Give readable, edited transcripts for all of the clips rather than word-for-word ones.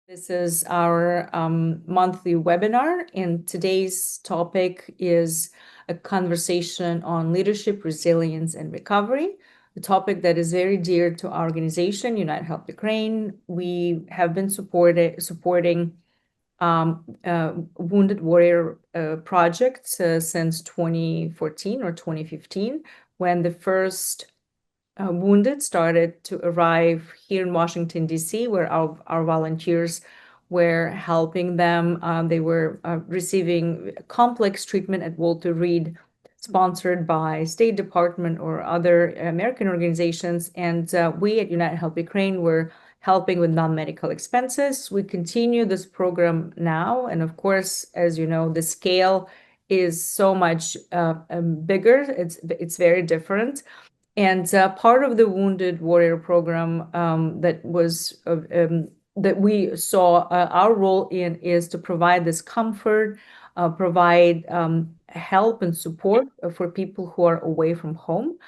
This is our monthly webinar, and today's topic is a conversation on leadership, resilience, and recovery, a topic that is very dear to our organization, United Help Ukraine. We have been supporting Wounded Warrior projects since 2014 or 2015, when the first wounded started to arrive here in Washington, D.C., where our volunteers were helping them. They were receiving complex treatment at Walter Reed, sponsored by State Department or other American organizations. And we at United Help Ukraine were helping with non-medical expenses. We continue this program now. And of course, as you know, the scale is so much bigger. It's very different. And part of the Wounded Warrior program that we saw our role in is to provide this comfort, provide help and support for people who are away from home.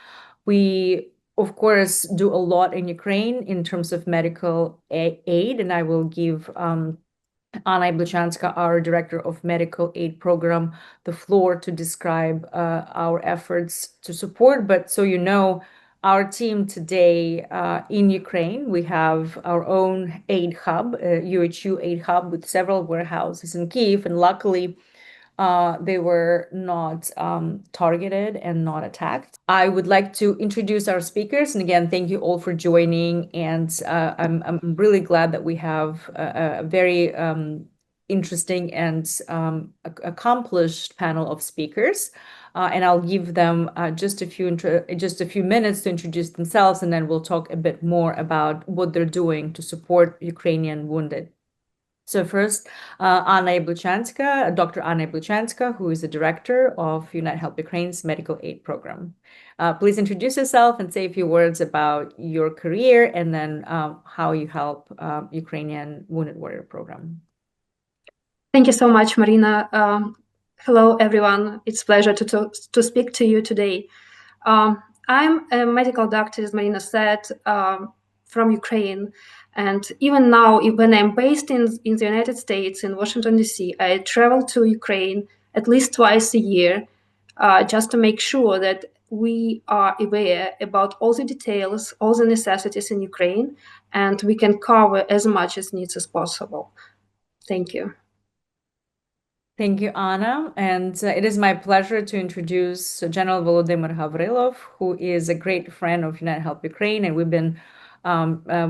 We, of course, do a lot in Ukraine in terms of medical aid, and I will give A.Yabluchanska, our Director of Medical Aid Program, the floor to describe our efforts to support. But so you know, our team today in Ukraine, we have our own aid hub, UHU aid hub, with several warehouses in Kyiv, and luckily they were not targeted and not attacked. I would like to introduce our speakers. And again, thank you all for joining. And I'm really glad that we have a very interesting and accomplished panel of speakers. And I'll give them just a few minutes to introduce themselves, and then we'll talk a bit more about what they're doing to support Ukrainian wounded. So first, A.Yabluchanska, Dr. A.Yabluchanska, who is the director of United Help Ukraine's medical aid program. Please introduce yourself and say a few words about your career and then how you help Ukrainian Wounded Warrior program. Thank you so much, Maryna. Hello, everyone. It's a pleasure to speak to you today. I'm a medical doctor, as Maryna said, from Ukraine. And even now, when I'm based in the United States, in Washington, D.C., I travel to Ukraine at least twice a year, just to make sure that we are aware about all the details, all the necessities in Ukraine, and we can cover as much as needs as possible. Thank you. Thank you, Anna. And it is my pleasure to introduce General Volodymyr Havrylov, who is a great friend of United Help Ukraine, and we've been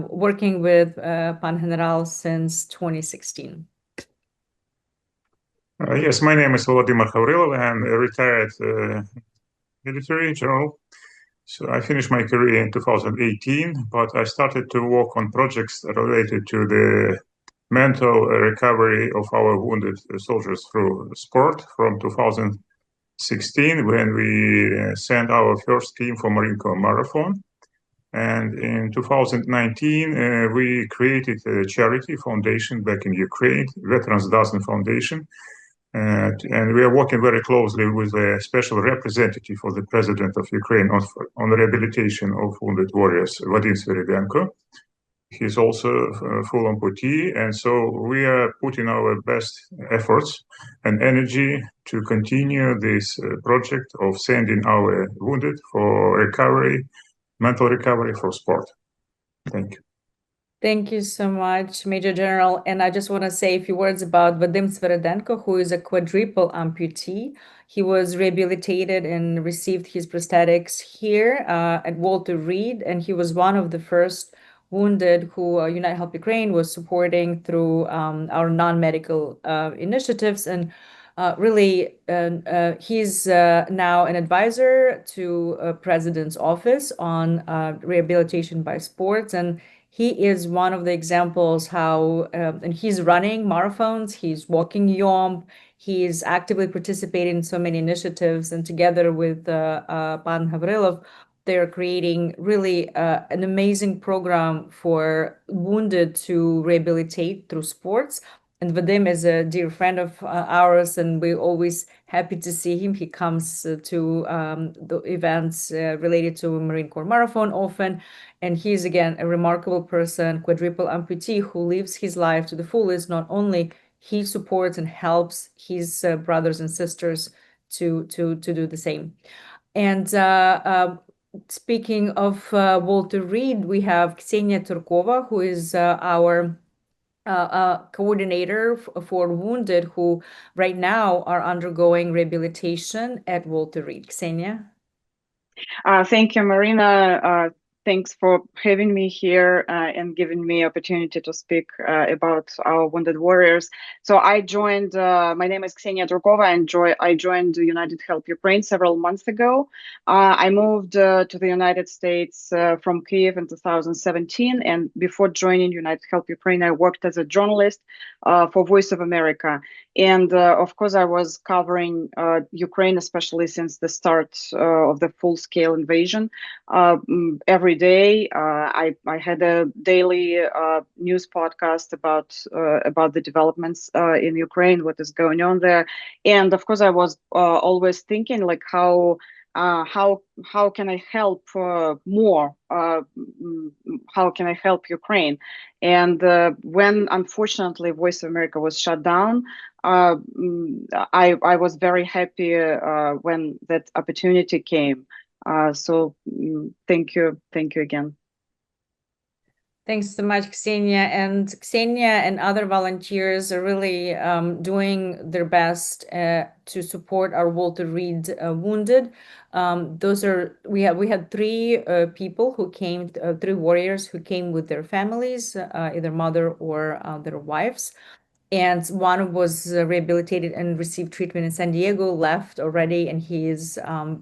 working with Pan General since 2016. Yes, my name is Volodymyr Havrylov. I'm a retired military general. So I finished my career in 2018, but I started to work on projects related to the mental recovery of our wounded soldiers through sport from 2016, when we sent our first team for Marine Corps Marathon. And in 2019, we created a charity foundation back in Ukraine, Veterans Dozen Foundation. And we are working very closely with a special representative for the President of Ukraine on the rehabilitation of wounded warriors, Volodymyr Havrylov. He's also a full amputee, and so we are putting our best efforts and energy to continue this project of sending our wounded for recovery, mental recovery for sport. Thank you. Thank you so much, Major General. And I just want to say a few words about Vadim Sveredenko, who is a quadruple amputee. He was rehabilitated and received his prosthetics here at Walter Reed, and he was one of the first wounded who United Help Ukraine was supporting through our non-medical initiatives. And really, he's now an advisor to President's office on rehabilitation by sports. And he is one of the examples how, and he's running marathons, he's walking YOM, he's actively participating in so many initiatives. And together with Pan Havrylov, they're creating really an amazing program for wounded to rehabilitate through sports. And Vadim is a dear friend of ours, and we're always happy to see him. He comes to the events related to Marine Corps Marathon often. And he's, again, a remarkable person, quadruple amputee who lives his life to the fullest. Not only he supports and helps his brothers and sisters to do the same. And speaking of Walter Reed, we have K.Turkova, who is our coordinator for wounded who right now are undergoing rehabilitation at Walter Reed. Ksenia? Thank you, Maryna. Thanks for having me here and giving me opportunity to speak about our wounded warriors. So I joined, my name is K.Turkova, and I joined United Help Ukraine several months ago. I moved to the United States from Kyiv in 2017, and before joining United Help Ukraine, I worked as a journalist for Voice of America. And of course, I was covering Ukraine, especially since the start of the full-scale invasion. Every day, I had a daily news podcast about the developments in Ukraine, what is going on there, and of course, I was always thinking like how can I help more? How can I help Ukraine? And when unfortunately Voice of America was shut down, I was very happy when that opportunity came. So thank you again. Thanks so much, Ksenia. And Ksenia and other volunteers are really doing their best to support our Walter Reed wounded. We had three people who came, three warriors who came with their families, either mother or their wives. And one was rehabilitated and received treatment in San Diego, left already, and he is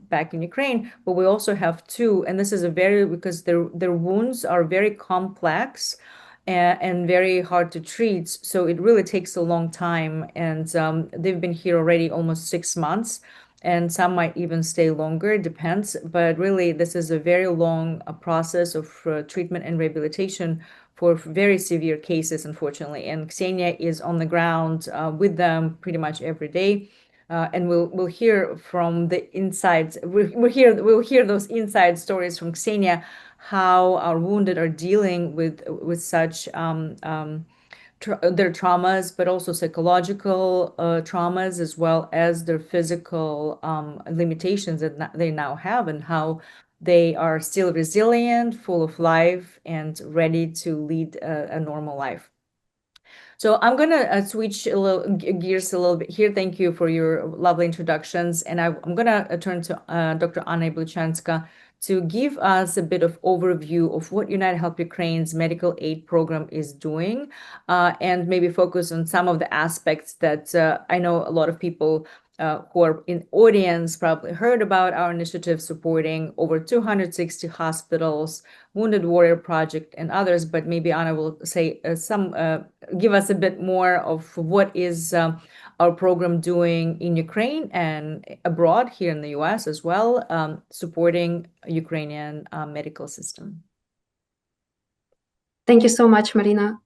back in Ukraine. But we also have two, and this is because their wounds are very complex and very hard to treat. So it really takes a long time, and they've been here already almost 6 months, and some might even stay longer, it depends. But really, this is a very long process of treatment and rehabilitation for very severe cases, unfortunately. And Ksenia is on the ground with them pretty much every day. And we'll hear from the insides. We'll hear those inside stories from Ksenia, how our wounded are dealing with such their traumas, but also psychological traumas, as well as their physical limitations that they now have, and how they are still resilient, full of life, and ready to lead a normal life. So I'm going to switch gears a little bit here. Thank you for your lovely introductions. And I'm going to turn to Dr. A.Yabluchanska to give us a bit of overview of what United Help Ukraine's medical aid program is doing, and maybe focus on some of the aspects that I know a lot of people who are in audience probably heard about our initiative supporting over 260 hospitals, Wounded Warrior Project, and others. But maybe Anna will say give us a bit more of what is our program doing in Ukraine and abroad here in the US as well, supporting Ukrainian medical system. Thank you so much, Maryna.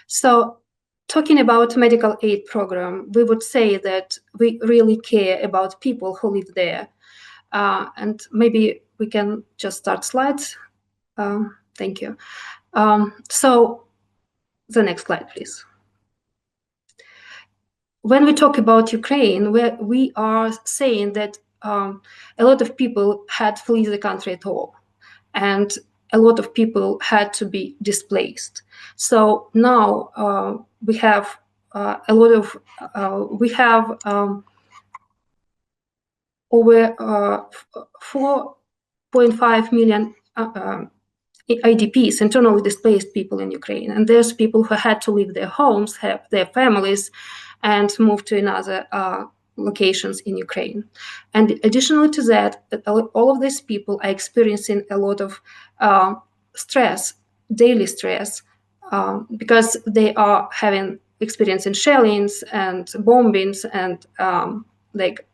So talking about medical aid program, we would say that we really care about people who live there. And maybe we can just start slides. Thank you. So the next slide, please. When we talk about Ukraine, we are saying that a lot of people had to flee the country at all, and a lot of people had to be displaced. So now we have a lot of over 4.5 million IDPs, internally displaced people in Ukraine, and there's people who had to leave their homes, have their families, and move to another locations in Ukraine. And additionally to that, all of these people are experiencing a lot of stress, daily stress, because they are experiencing shellings and bombings and like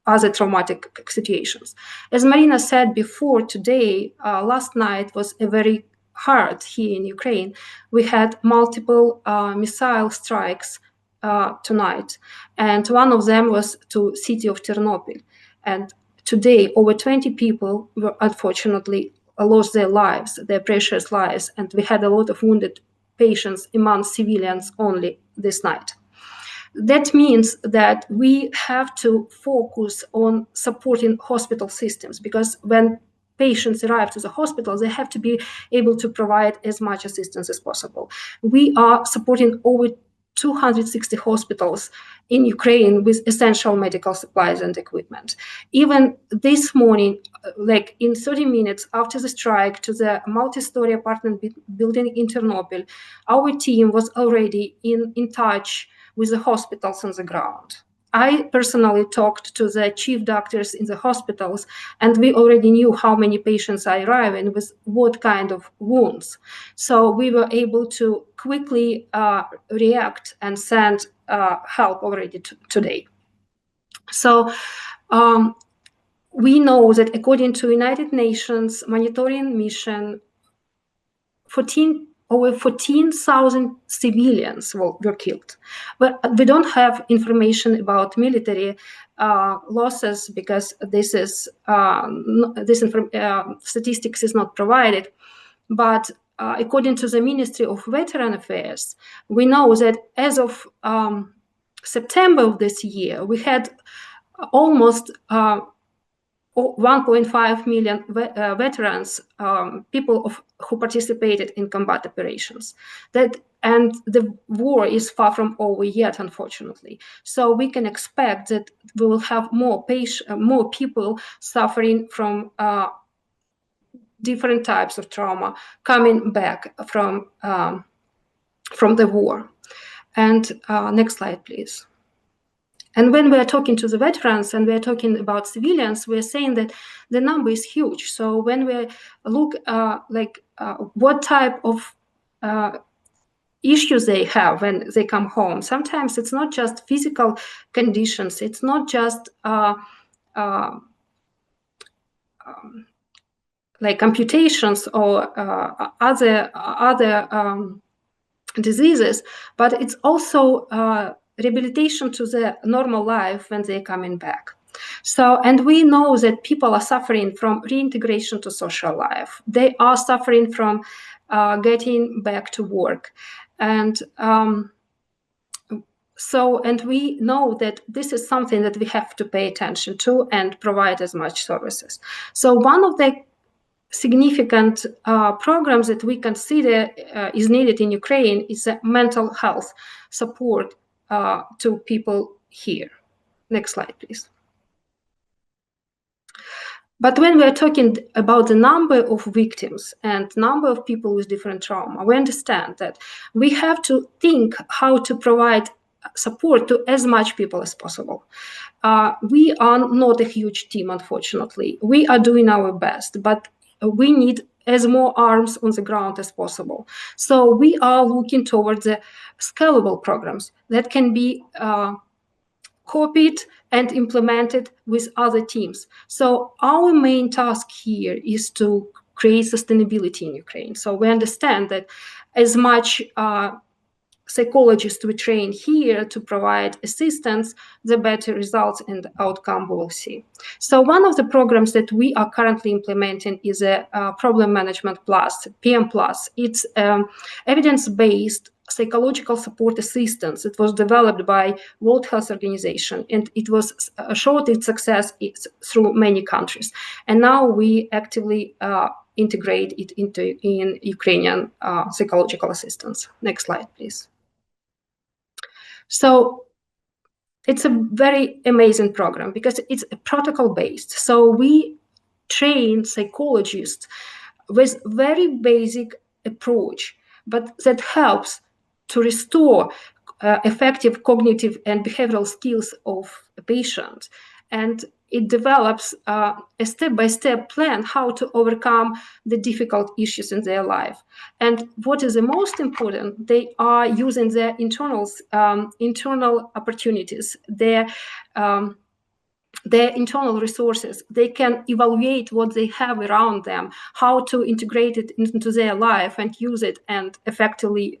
other traumatic situations. As Maryna said before, today, last night was a very heard here in Ukraine, we had multiple missile strikes tonight, and one of them was to city of Ternopil. And today, over 20 people were unfortunately lost their lives, their precious lives, and we had a lot of wounded patients among civilians only this night. That means that we have to focus on supporting hospital systems, because when patients arrive to the hospital, they have to be able to provide as much assistance as possible. We are supporting over 260 hospitals in Ukraine with essential medical supplies and equipment. Even this morning, like in 30 minutes after the strike to the multi-story apartment building in Ternopil, our team was already in touch with the hospitals on the ground. I personally talked to the chief doctors in the hospitals, and we already knew how many patients are arriving with what kind of wounds. So we were able to quickly react and send help already today. So we know that according to United Nations monitoring mission, over 14,000 civilians were killed. But we don't have information about military losses, because this statistics is not provided. But according to the Ministry of Veteran Affairs, we know that as of September of this year, we had almost 1.5 million veterans, people who participated in combat operations. And the war is far from over yet, unfortunately. So we can expect that we will have more people suffering from different types of trauma coming back from the war. And next slide, please. And when we are talking to the veterans and we are talking about civilians, we're saying that the number is huge. So when we look what type of issues they have when they come home, sometimes it's not just physical conditions. It's not just like amputations or other diseases, but it's also rehabilitation to the normal life when they're coming back. So, and we know that people are suffering from reintegration to social life. They are suffering from getting back to work. And and we know that this is something that we have to pay attention to and provide as much services. So one of the significant programs that we consider is needed in Ukraine is mental health support to people here. Next slide, please. But when we are talking about the number of victims and number of people with different trauma, we understand that we have to think how to provide support to as much people as possible. We are not a huge team, unfortunately. We are doing our best, but we need as more arms on the ground as possible. So we are looking towards the scalable programs that can be copied and implemented with other teams. So our main task here is to create sustainability in Ukraine. So we understand that as much psychologists we train here to provide assistance, the better results and outcome we will see. So one of the programs that we are currently implementing is a Problem Management Plus, PM Plus. It's evidence-based psychological support assistance. It was developed by World Health Organization, and it was showed its success through many countries. And now we actively integrate it in Ukrainian psychological assistance. Next slide, please. So it's a very amazing program because it's protocol-based. So we train psychologists with very basic approach, but that helps to restore effective cognitive and behavioral skills of a patient. And it develops a step-by-step plan how to overcome the difficult issues in their life. And what is the most important, they are using their internal opportunities, their their internal resources. They can evaluate what they have around them, how to integrate it into their life and use it and effectively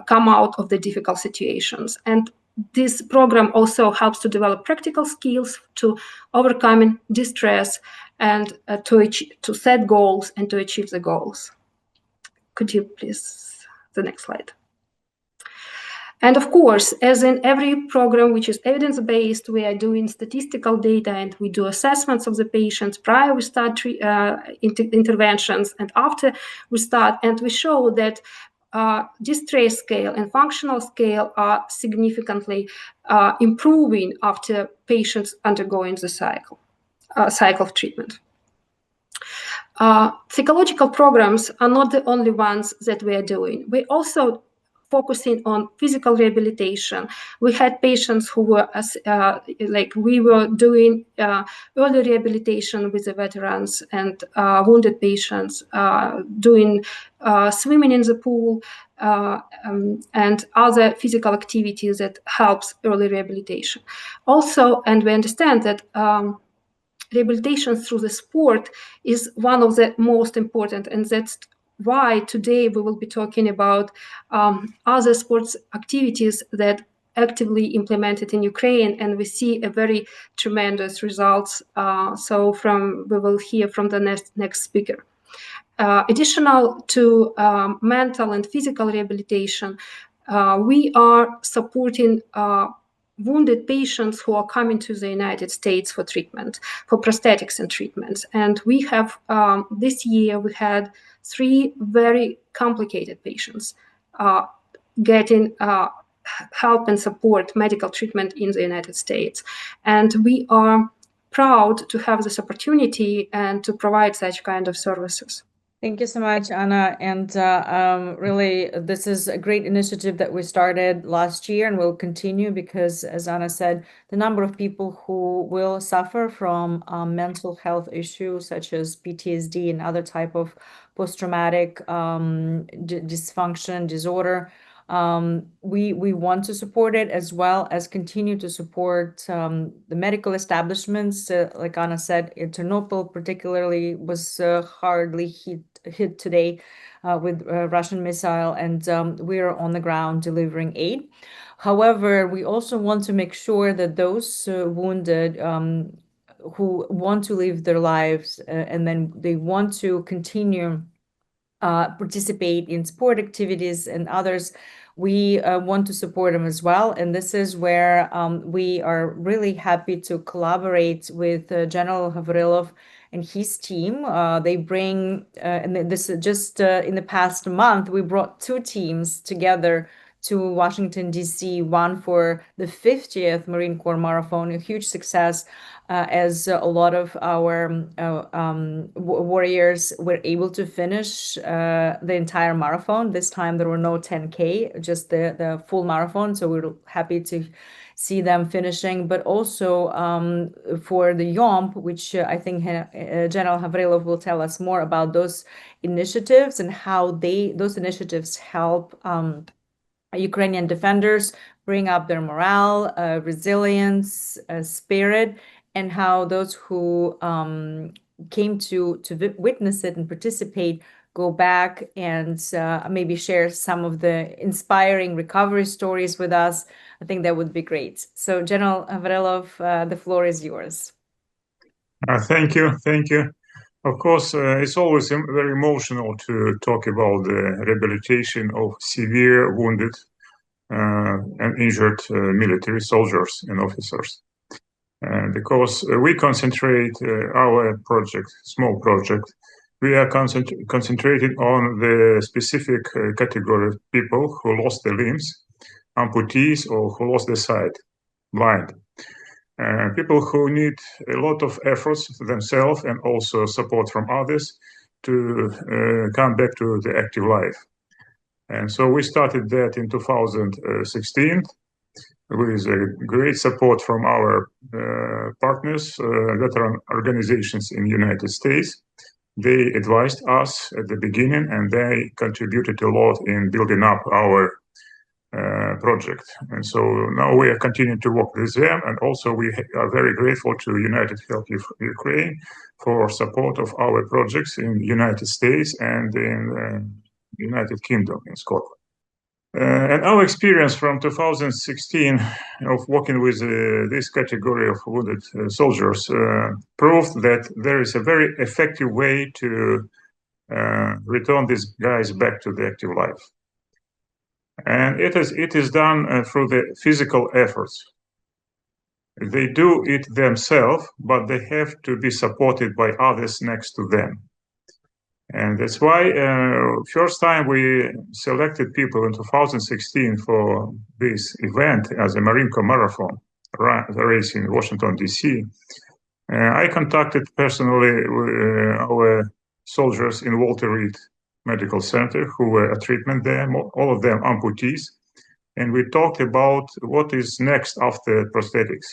come out of the difficult situations. And this program also helps to develop practical skills to overcoming distress and to set goals and to achieve the goals. Could you please, the next slide? And of course, as in every program which is evidence-based, we are doing statistical data and we do assessments of the patients prior we start interventions and after we start, and we show that distress scale and functional scale are significantly improving after patients undergoing the cycle of treatment. Psychological programs are not the only ones that we are doing. We also focusing on physical rehabilitation. We had patients who were, we were doing early rehabilitation with the veterans and wounded patients, doing swimming in the pool and other physical activities that helps early rehabilitation. Also, and we understand that rehabilitation through the sport is one of the most important, and that's why today we will be talking about other sports activities that actively implemented in Ukraine, and we see a very tremendous results. So we will hear from the next speaker. Additional to mental and physical rehabilitation, we are supporting wounded patients who are coming to the United States for treatment, for prosthetics and treatments. And we have, this year, we had 3 very complicated patients getting help and support, medical treatment in the United States. And we are proud to have this opportunity and to provide such kind of services. Thank you so much, Anna. And really, this is a great initiative that we started last year and will continue because, as Anna said, the number of people who will suffer from mental health issues such as PTSD and other type of post-traumatic dysfunction, disorder, we want to support it as well as continue to support the medical establishments. Like Anna said, Ternopil particularly was hardly hit today with Russian missile, and we are on the ground delivering aid. However, we also want to make sure that those wounded who want to live their lives and then they want to continue participate in sport activities and others, we want to support them as well. And this is where we are really happy to collaborate with General Havrylov and his team. They bring, and this just in the past month, we brought 2 teams together to Washington, D.C., one for the 50th Marine Corps Marathon, a huge success, as a lot of our warriors were able to finish the entire marathon. This time there were no 10K, just the full marathon. So we're happy to see them finishing, but also for the YOMP, which I think General Havrylov will tell us more about those initiatives and how those initiatives help Ukrainian defenders bring up their morale, resilience, spirit, and how those who came to witness it and participate go back and maybe share some of the inspiring recovery stories with us. I think that would be great. So General Havrylov, the floor is yours. Thank you. Of course, it's always very emotional to talk about the rehabilitation of severe wounded and injured military soldiers and officers. Because we concentrate our project, small project, we are concentrated on the specific category of people who lost their limbs, amputees, or who lost their sight, blind. People who need a lot of efforts themselves and also support from others to come back to the active life. And so we started that in 2016 with great support from our partners, veteran organizations in the United States. They advised us at the beginning, and they contributed a lot in building up our project. And so now we are continuing to work with them, and also we are very grateful to United Help Ukraine for support of our projects in the United States and in United Kingdom, in Scotland. And our experience from 2016 of working with this category of wounded soldiers proved that there is a very effective way to return these guys back to the active life. And it is done through the physical efforts. They do it themselves, but they have to be supported by others next to them. And that's why first time we selected people in 2016 for this event as a Marine Corps marathon race in Washington, D.C. I contacted personally our soldiers in Walter Reed Medical Center who were at treatment there, all of them amputees. And we talked about what is next after prosthetics.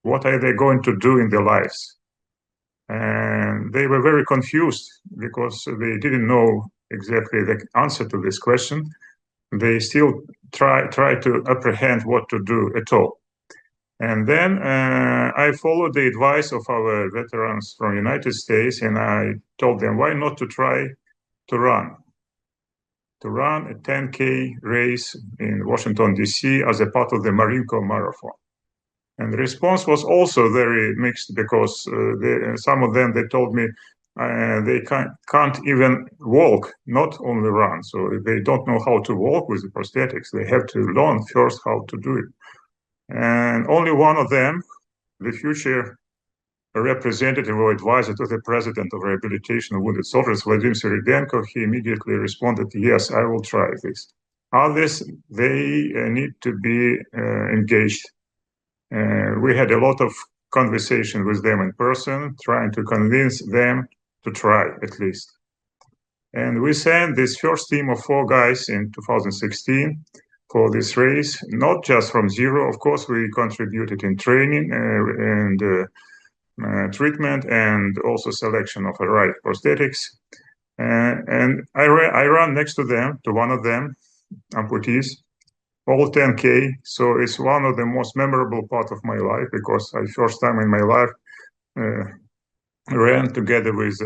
What are they going to do in their lives? And they were very confused because they didn't know exactly the answer to this question. They still try to apprehend what to do at all. And then I followed the advice of our veterans from the United States, and I told them, why not to try to run a 10K race in Washington, D.C. as a part of the Marine Corps marathon. And the response was also very mixed because some of them, they told me they can't even walk, not only run. So they don't know how to walk with the prosthetics. They have to learn first how to do it. And only one of them, the future representative or advisor to the president of Rehabilitation of Wounded Soldiers, Volodymyr Havrylov, he immediately responded, yes, I will try this. Others, they need to be engaged. We had a lot of conversation with them in person, trying to convince them to try at least. And we sent this first team of 4 guys in 2016 for this race, not just from zero. Of course, we contributed in training and treatment and also selection of the right prosthetics. And I ran next to them, to one of them, amputees, all 10K. So it's one of the most memorable part of my life because I first time in my life ran together with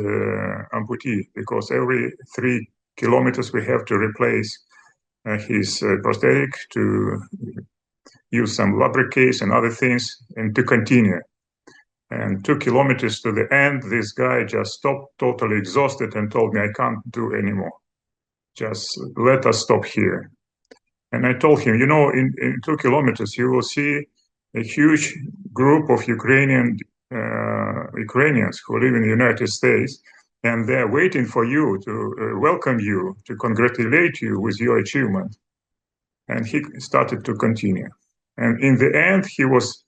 amputee, because every 3 kilometers we have to replace his prosthetic, to use some lubricants and other things, and to continue. And 2 kilometers to the end, this guy just stopped, totally exhausted, and told me, I can't do anymore. Just let us stop here. And I told him, you know, in 2 kilometers, you will see a huge group of Ukrainians who live in the United States, and they're waiting for you to welcome you, to congratulate you with your achievement. And he started to continue. And in the end, he was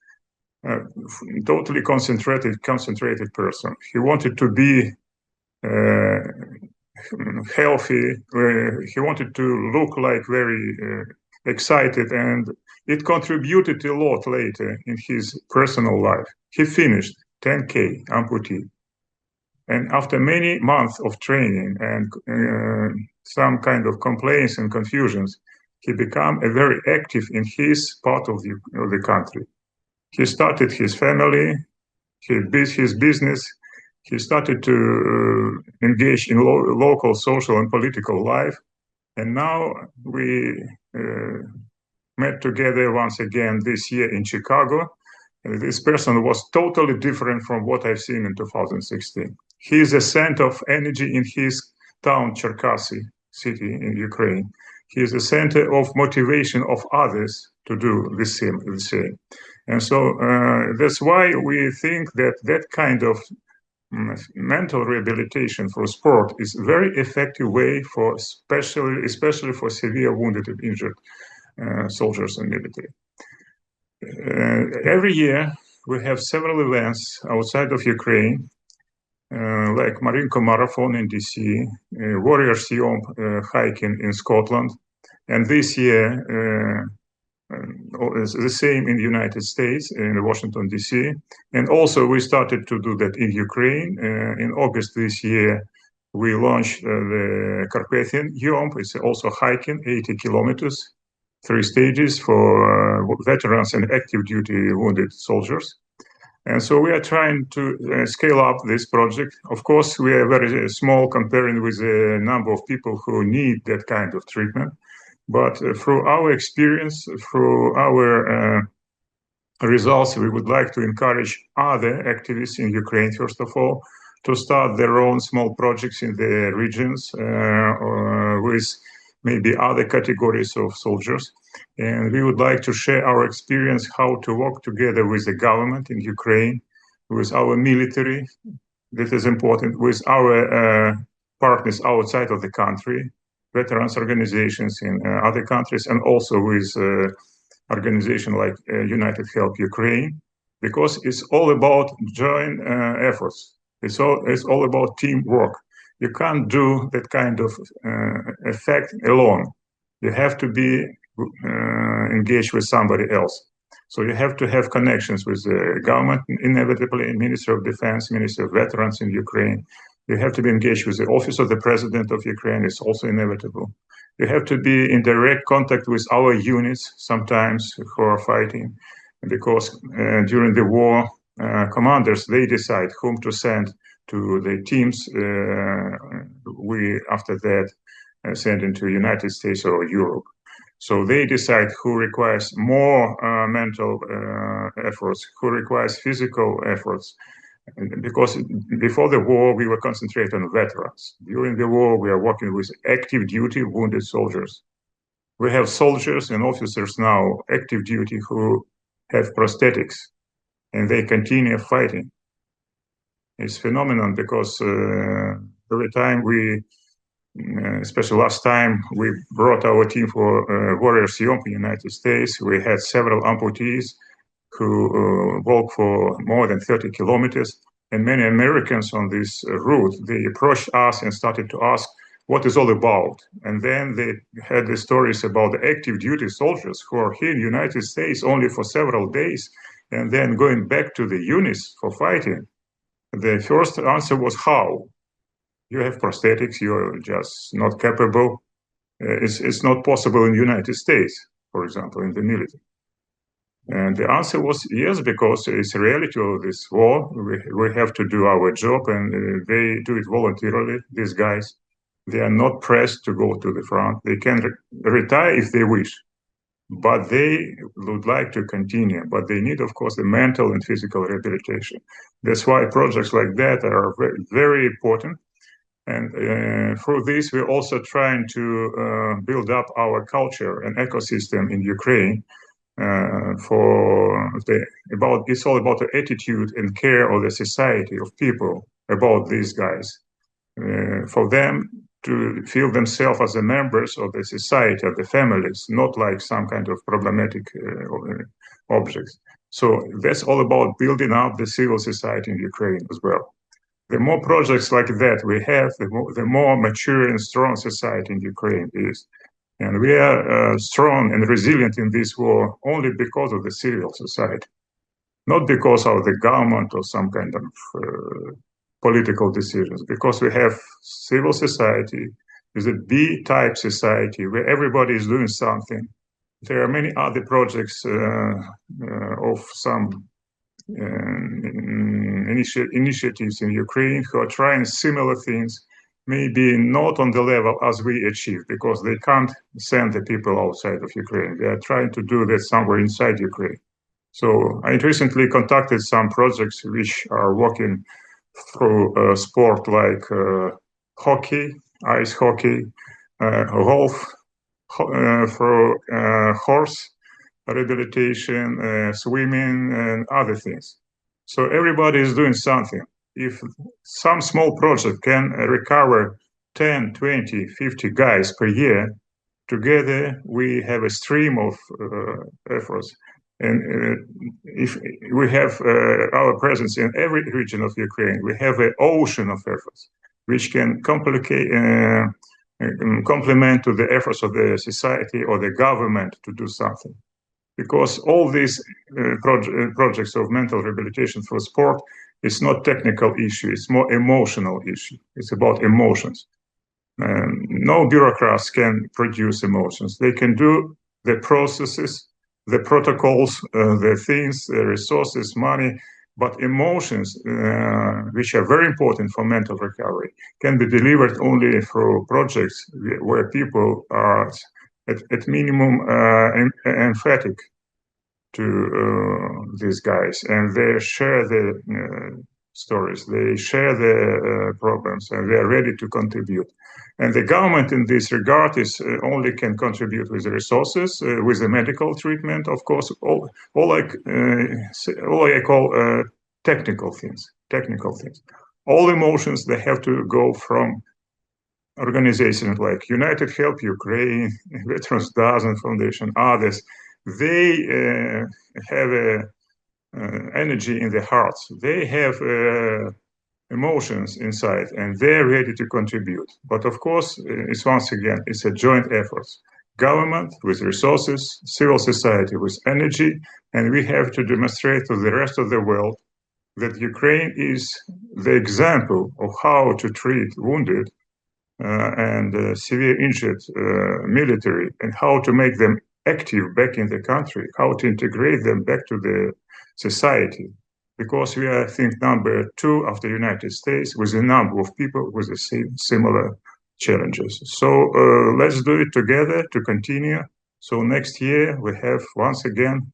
totally concentrated person. He wanted to be healthy. He wanted to look like very excited, and it contributed a lot later in his personal life. He finished 10K amputee. And after many months of training and some kind of complaints and confusions, he became a very active in his part of the country. He started his family, his business. He started to engage in local social and political life. And now we met together once again this year in Chicago. This person was totally different from what I've seen in 2016. He is a center of energy in his town, Cherkasy city in Ukraine. He is a center of motivation of others to do the same. And so that's why we think that that kind of mental rehabilitation for sport is a very effective way for especially for severe wounded and injured soldiers and military. Every year we have several events outside of Ukraine, like Marine Corps Marathon in DC, Warriors Yom hiking in Scotland, and this year is the same in the United States, in Washington, D.C. And also we started to do that in Ukraine. In August this year, we launched the Carpathian Yom. It's also hiking 80 kilometers. 3 stages for veterans and active duty wounded soldiers. And so we are trying to scale up this project. Of course, we are very small comparing with the number of people who need that kind of treatment. But through our experience, through our results, we would like to encourage other activists in Ukraine, first of all, to start their own small projects in the regions with maybe other categories of soldiers. And we would like to share our experience how to work together with the government in Ukraine, with our military, that is important, with our partners outside of the country, veterans organizations in other countries, and also with organization like United Help Ukraine, because it's all about joint efforts. It's all about teamwork. You can't do that kind of effect alone. You have to be engaged with somebody else. So you have to have connections with the government, inevitably, Ministry of Defense, Ministry of Veterans in Ukraine. You have to be engaged with the Office of the President of Ukraine. It's also inevitable. You have to be in direct contact with our units sometimes who are fighting, because during the war, commanders, they decide whom to send to the teams. We, after that, send into the United States or Europe. So they decide who requires more mental efforts, who requires physical efforts. Because before the war, we were concentrated on veterans. During the war, we are working with active duty wounded soldiers. We have soldiers and officers now, active duty, who have prosthetics, and they continue fighting. It's a phenomenon because every time we, especially last time, we brought our team for Warrior Syom in the United States, we had several amputees who walk for more than 30 kilometers. And many Americans on this route, they approached us and started to ask what it's all about. And then they had the stories about the active duty soldiers who are here in the United States only for several days and then going back to the units for fighting. The first answer was how? You have prosthetics, you're just not capable. It's not possible in the United States, for example, in the military. And the answer was yes, because it's a reality of this war. We have to do our job, and they do it voluntarily, these guys. They are not pressed to go to the front. They can retire if they wish, but they would like to continue. But they need, of course, the mental and physical rehabilitation. That's why projects like that are very, very important. And through this, we're also trying to build up our culture and ecosystem in Ukraine. It's all about the attitude and care of the society of people about these guys, for them to feel themselves as the members of the society, of the families, not like some kind of problematic objects. So that's all about building up the civil society in Ukraine as well. The more projects like that we have, the more mature and strong society in Ukraine is. And we are strong and resilient in this war only because of the civil society, not because of the government or some kind of political decisions, because we have civil society, is a B-type society where everybody is doing something. There are many other projects of some initiatives in Ukraine who are trying similar things, maybe not on the level as we achieve, because they can't send the people outside of Ukraine. They are trying to do that somewhere inside Ukraine. So I recently contacted some projects which are working through sport like hockey, ice hockey, golf, through horse rehabilitation, swimming, and other things. So everybody is doing something. If some small project can recover 10, 20, 50 guys per year, together we have a stream of efforts. And if we have our presence in every region of Ukraine, we have an ocean of efforts which can complement to the efforts of the society or the government to do something. Because all these projects of mental rehabilitation for sport is not technical issue, it's more emotional issue. It's about emotions. No bureaucrats can produce emotions. They can do the processes, the protocols, the things, the resources, money, but emotions, which are very important for mental recovery, can be delivered only through projects where people are at minimum emphatic to these guys, and they share the stories, they share the problems, and they are ready to contribute. And the government in this regard is only can contribute with the resources, with the medical treatment, of course, all I call technical things. All emotions, they have to go from organizations like United Help Ukraine, Veterans Dozen Foundation, others. They have energy in their hearts. They have emotions inside, and they're ready to contribute. But of course, it's once again, it's a joint effort. Government with resources, civil society with energy, and we have to demonstrate to the rest of the world that Ukraine is the example of how to treat wounded and severe injured military, and how to make them active back in the country, how to integrate them back to the society. Because we are, I think, number 2 after the United States with a number of people with the same similar challenges. So let's do it together to continue. So next year we have once again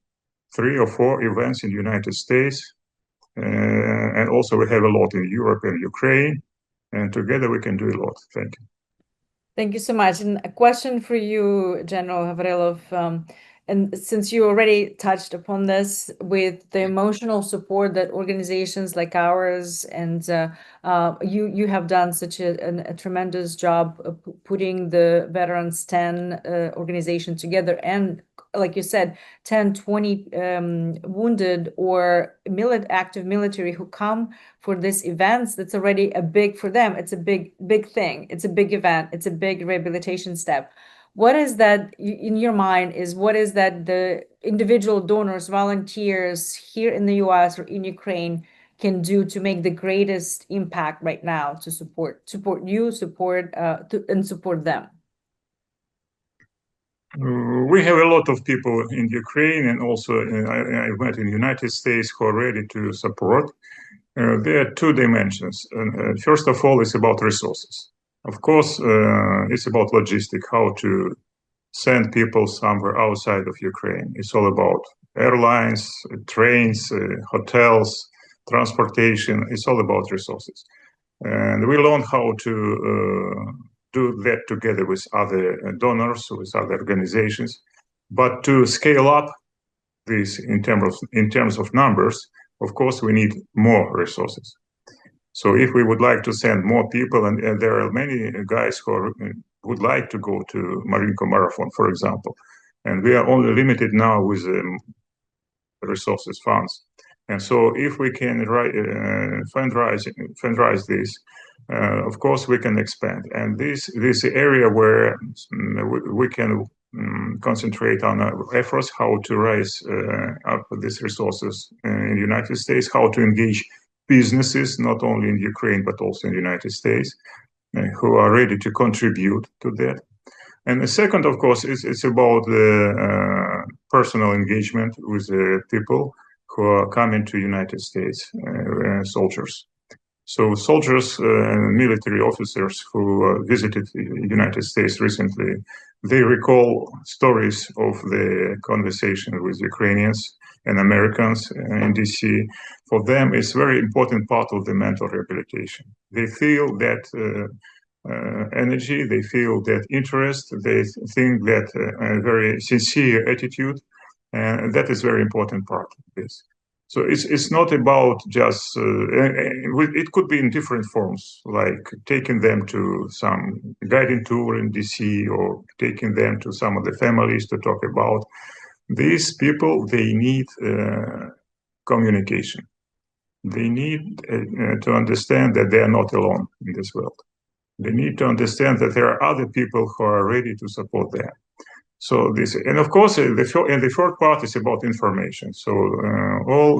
3 or 4 events in the United States, and also we have a lot in Europe and Ukraine. And together we can do a lot. Thank you. Thank you so much. And a question for you, General Havrylov. And since you already touched upon this, with the emotional support that organizations like ours and you have done such a tremendous job of putting the Veterans 10 organization together, and like you said, 10, 20 wounded or active military who come for these events, that's already a big, for them, it's a big thing. It's a big event. It's a big rehabilitation step. What is that in your mind what is that the individual donors, volunteers here in the US or in Ukraine can do to make the greatest impact right now to support you, and support them? We have a lot of people in Ukraine, and also I met in the United States who are ready to support. There are 2 dimensions. First of all, it's about resources. Of course, it's about logistics, how to send people somewhere outside of Ukraine. It's all about airlines, trains, hotels, transportation. It's all about resources. And we learn how to do that together with other donors, with other organizations. But to scale up this in terms of numbers, of course, we need more resources. So if we would like to send more people, and there are many guys who would like to go to Marinko Marathon, for example, and we are only limited now with resources, funds. And so if we can fundraise this, of course, we can expand. And this area where we can concentrate on our efforts, how to raise up these resources in the United States, how to engage businesses, not only in Ukraine, but also in the United States, who are ready to contribute to that. And the second, of course, it's about the personal engagement with the people who are coming to United States, soldiers. So soldiers and military officers who visited the United States recently, they recall stories of the conversation with Ukrainians and Americans in DC. For them, it's a very important part of the mental rehabilitation. They feel that energy, they feel that interest, they think that a very sincere attitude, and that is very important part of this. So it's not about just, it could be in different forms, like taking them to some guiding tour in DC, or taking them to some of the families to talk about. These people, they need communication. They need to understand that they are not alone in this world. They need to understand that there are other people who are ready to support them. So this, and of course, the third part is about information. So all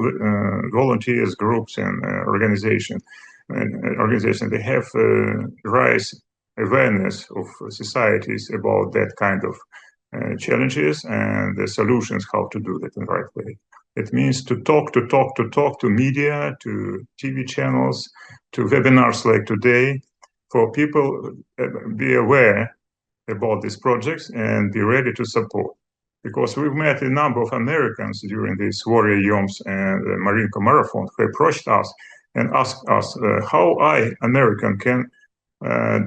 volunteers, groups, and organizations, they have raised awareness of societies about that kind of challenges and the solutions how to do that in the right way. It means to talk to media, to TV channels, to webinars like today, for people be aware about these projects and be ready to support. Because we've met a number of Americans during these Warrior Yoms and Marinka Marathon who approached us and asked us how I, American, can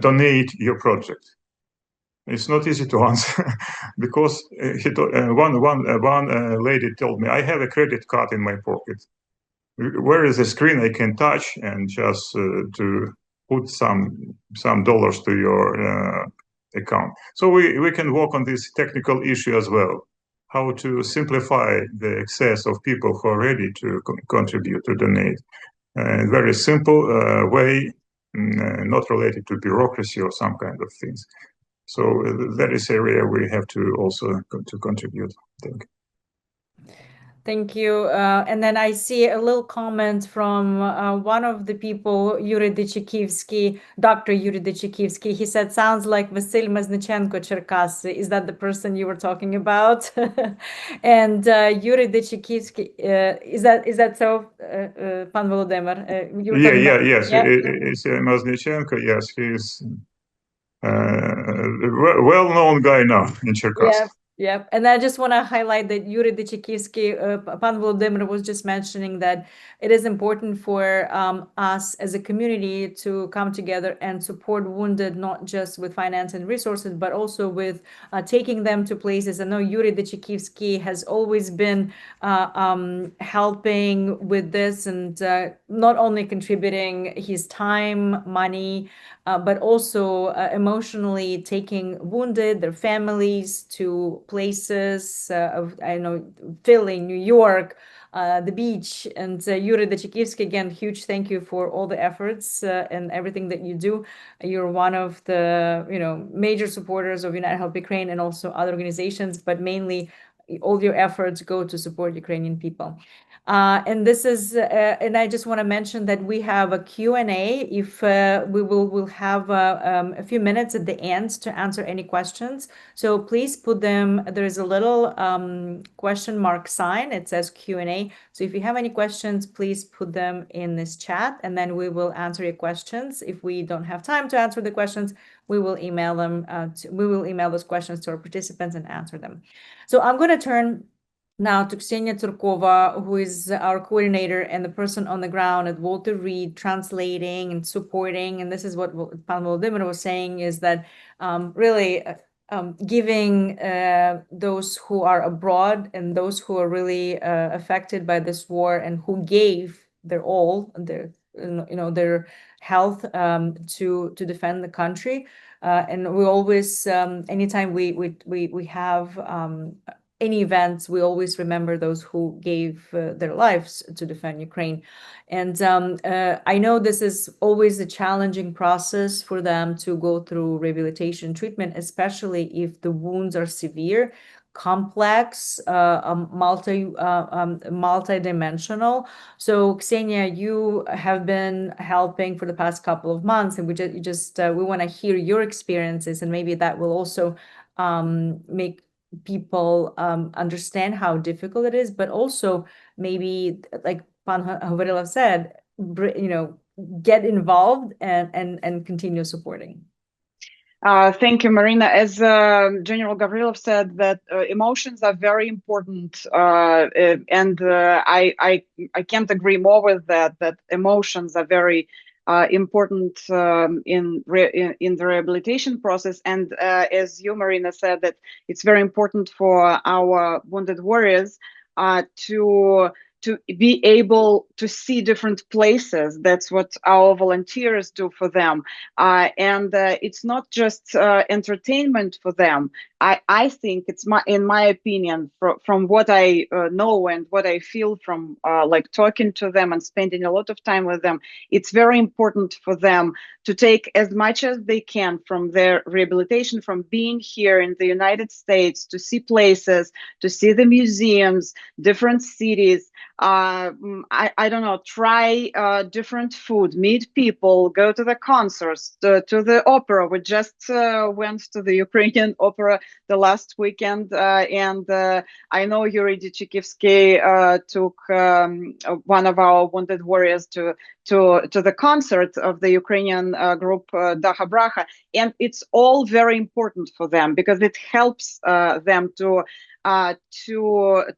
donate your project. It's not easy to answer because one lady told me, I have a credit card in my pocket. Where is the screen I can touch and just to put some dollars to your account. So we can work on this technical issue as well, how to simplify the access of people who are ready to contribute, to donate. Very simple way, not related to bureaucracy or some kind of things. So that is area we have to also to contribute, I think. Thank you. And then I see a little comment from one of the people, Yuri Dechikivsky, Dr. Yuri Dechikivsky. He said, sounds like Vasyl Maznichenko, Cherkasy. Is that the person you were talking about? And Yuri Dechikivsky, is that so, Pan Volodymyr? Yes. It's Maznichenko. Yes, he's a well-known guy now in Cherkasy. Yeah, and I just want to highlight that Yuri Dechikivsky, Pan Volodymyr was just mentioning that it is important for us as a community to come together and support wounded, not just with finance and resources, but also with taking them to places. I know Yuri Dechikivsky has always been helping with this and not only contributing his time, money, but also emotionally taking wounded, their families to places I know, Philly, New York, the beach. And Yuri Dechikivsky, again, huge thank you for all the efforts and everything that you do. You're one of the major supporters of United Help Ukraine and also other organizations, but mainly all your efforts go to support Ukrainian people. And this is, and I just want to mention that we have a Q&A. If we'll have a few minutes at the end to answer any questions. So please put them. There is a little question mark sign. It says Q&A. So if you have any questions, please put them in this chat, and then we will answer your questions. If we don't have time to answer the questions, we will email them. We will email those questions to our participants and answer them. So I'm going to turn now to K.Turkova, who is our coordinator and the person on the ground at Walter Reed, translating and supporting. And this is what Pan Volodymyr was saying, is that really giving those who are abroad and those who are really affected by this war and who gave their all, their health to defend the country. And we always, anytime we have any events, we always remember those who gave their lives to defend Ukraine. And I know this is always a challenging process for them to go through rehabilitation treatment, especially if the wounds are severe, complex, multi-dimensional. So Ksenia, you have been helping for the past couple of months, and we want to hear your experiences, and maybe that will also make people understand how difficult it is, but also maybe, like Pan Havrylov said, get involved and continue supporting. Thank you, Maryna. As General Gavrilov said, that emotions are very important, and I can't agree more with that. That emotions are very important in the rehabilitation process. And as you, Maryna, said, that it's very important for our wounded warriors to be able to see different places. That's what our volunteers do for them. And it's not just entertainment for them. I think it's in my opinion, from what I know and what I feel from like talking to them and spending a lot of time with them, it's very important for them to take as much as they can from their rehabilitation, from being here in the United States, to see places, to see the museums, different cities, I don't know, try different food, meet people, go to the concerts, to the opera. We just went to the Ukrainian opera the last weekend, and I know Yuri Dichikivsky took one of our wounded warriors to the concert of the Ukrainian group Daha Bracha, and it's all very important for them because it helps them to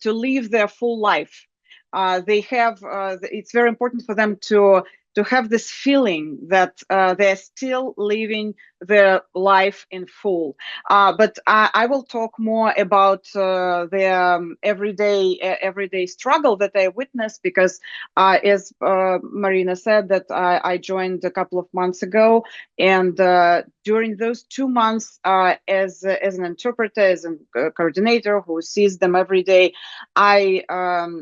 live their full life. It's very important for them to have this feeling that they're still living their life in full. But I will talk more about their everyday struggle that I witnessed, because as Maryna said, that I joined a couple of months ago, and during those 2 months, as an interpreter, as a coordinator who sees them every day,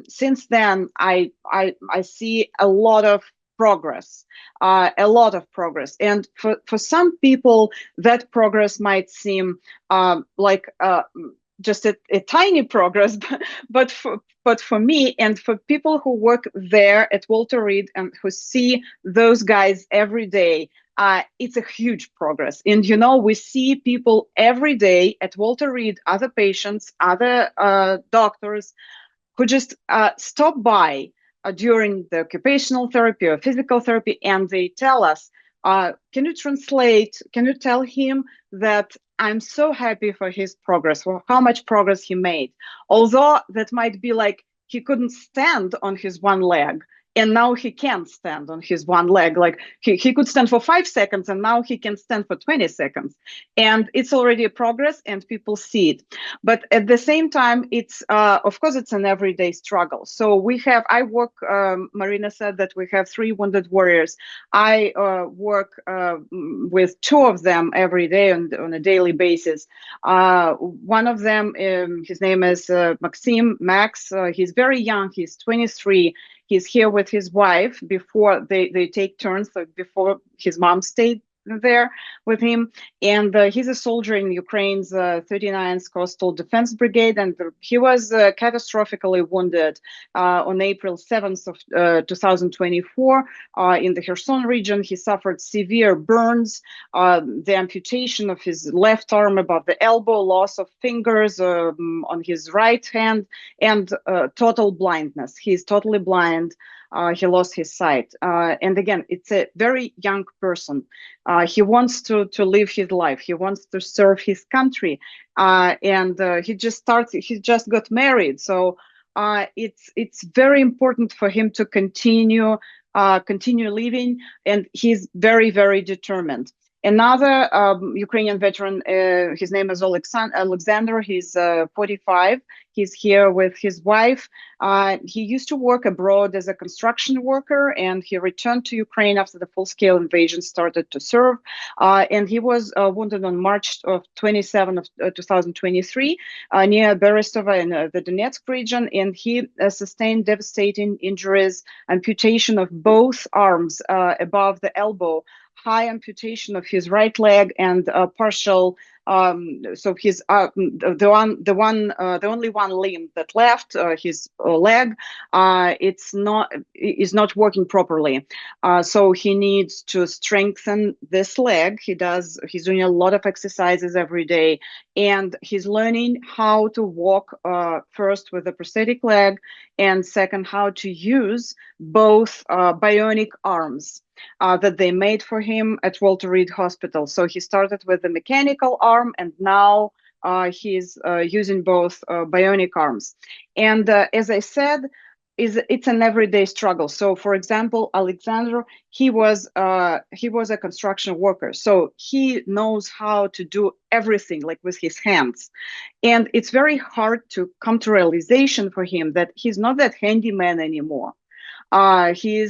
since then I see a lot of progress, and for some people that progress might seem like just a tiny progress, but for me and for people who work there at Walter Reed and who see those guys every day, it's a huge progress. And we see people every day at Walter Reed, other patients, other doctors, who just stop by during the occupational therapy or physical therapy, and they tell us, can you translate, can you tell him that I'm so happy for his progress, for how much progress he made. Although that might be like he couldn't stand on his one leg, and now he can stand on his one leg. Like he could stand for 5 seconds, and now he can stand for 20 seconds. And it's already a progress, and people see it. But at the same time, it's of course it's an everyday struggle. So I work, Maryna said that we have 3 wounded warriors. I work with 2 of them every day on a daily basis. One of them, his name is Maxim, Max. He's very young, he's 23. He's here with his wife before they take turns, so before his mom stayed there with him. And he's a soldier in Ukraine's 39th Coastal Defense Brigade, and he was catastrophically wounded on April 7th of 2024 in the Kherson region. He suffered severe burns, the amputation of his left arm above the elbow, loss of fingers on his right hand, and total blindness. He's totally blind. He lost his sight. And again, it's a very young person. He wants to live his life. He wants to serve his country. And he just got married. So it's very important for him to continue living. And he's very, very determined. Another Ukrainian veteran, his name is Alexander. He's 45. He's here with his wife. He used to work abroad as a construction worker, and he returned to Ukraine after the full-scale invasion started to serve. And he was wounded on March of 27 of 2023 near Berestova in the Donetsk region, and he sustained devastating injuries, amputation of both arms above the elbow, high amputation of his right leg, and partial. So his the only one limb that left, his leg, is not working properly. So he needs to strengthen this leg. He's doing a lot of exercises every day, and he's learning how to walk first with a prosthetic leg, and second how to use both bionic arms that they made for him at Walter Reed Hospital. So he started with the mechanical arm, and now he's using both bionic arms. And as I said, it's an everyday struggle. So, for example, Alexander, he was a construction worker, so he knows how to do everything like with his hands. And it's very hard to come to realization for him that he's not that handyman anymore. He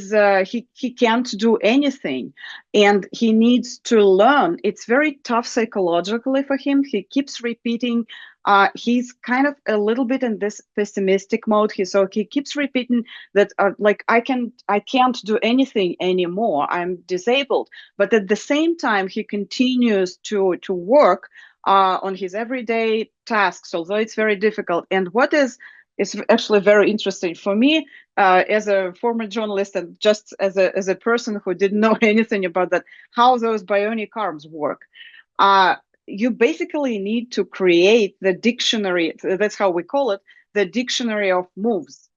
can't do anything, and he needs to learn. It's very tough psychologically for him. He keeps repeating. He's kind of a little bit in this pessimistic mode. He keeps repeating that like I can't do anything anymore. I'm disabled. But at the same time, he continues to work on his everyday tasks, although it's very difficult. And what is it's actually very interesting for me as a former journalist and just as a person who didn't know anything about that, how those bionic arms work. You basically need to create the dictionary. That's how we call it, the dictionary of moves.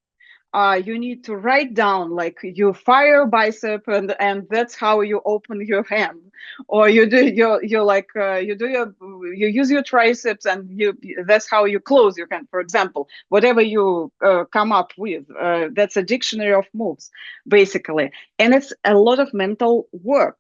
You need to write down, like, you fire bicep and that's how you open your hand, or you do you use your triceps and that's how you close your hand, for example. Whatever you come up with, that's a dictionary of moves, basically. And it's a lot of mental work,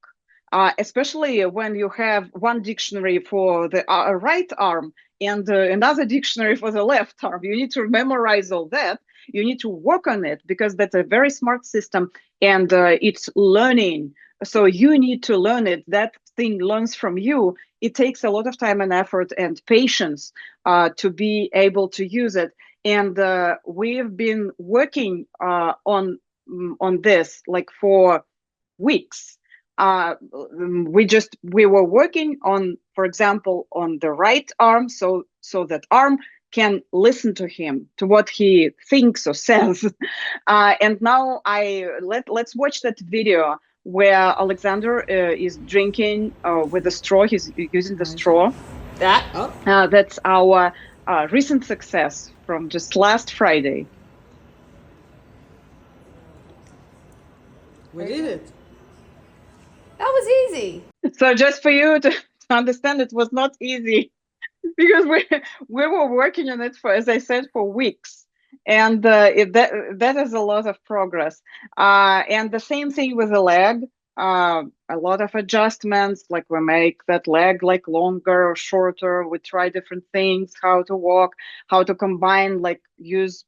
especially when you have one dictionary for the right arm and another dictionary for the left arm. You need to memorize all that. You need to work on it because that's a very smart system, and it's learning. So you need to learn it. That thing learns from you. It takes a lot of time and effort and patience to be able to use it. And we've been working on this like for weeks. We were working on, for example, on the right arm, so that arm can listen to him, to what he thinks or says. And now let's watch that video where Alexander is drinking with a straw. He's using the straw. That's our recent success from just last Friday. We did it. That was easy. So just for you to understand, it was not easy. Because we were working on it for, as I said, for weeks, and that is a lot of progress. And the same thing with the leg. A lot of adjustments, like we make that leg like longer or shorter. We try different things, how to walk, how to combine, like use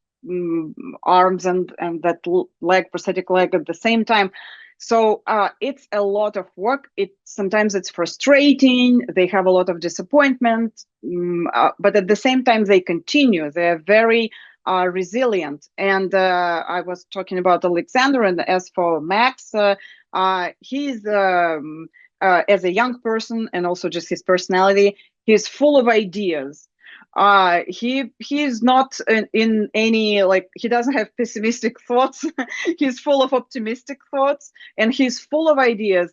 arms and that leg, prosthetic leg at the same time. So it's a lot of work. Sometimes it's frustrating. They have a lot of disappointment, but at the same time they continue. They're very resilient. And I was talking about Alexander, and as for Max, he's as a young person, and also just his personality, he's full of ideas. He's not in any, like, he doesn't have pessimistic thoughts. He's full of optimistic thoughts, and he's full of ideas,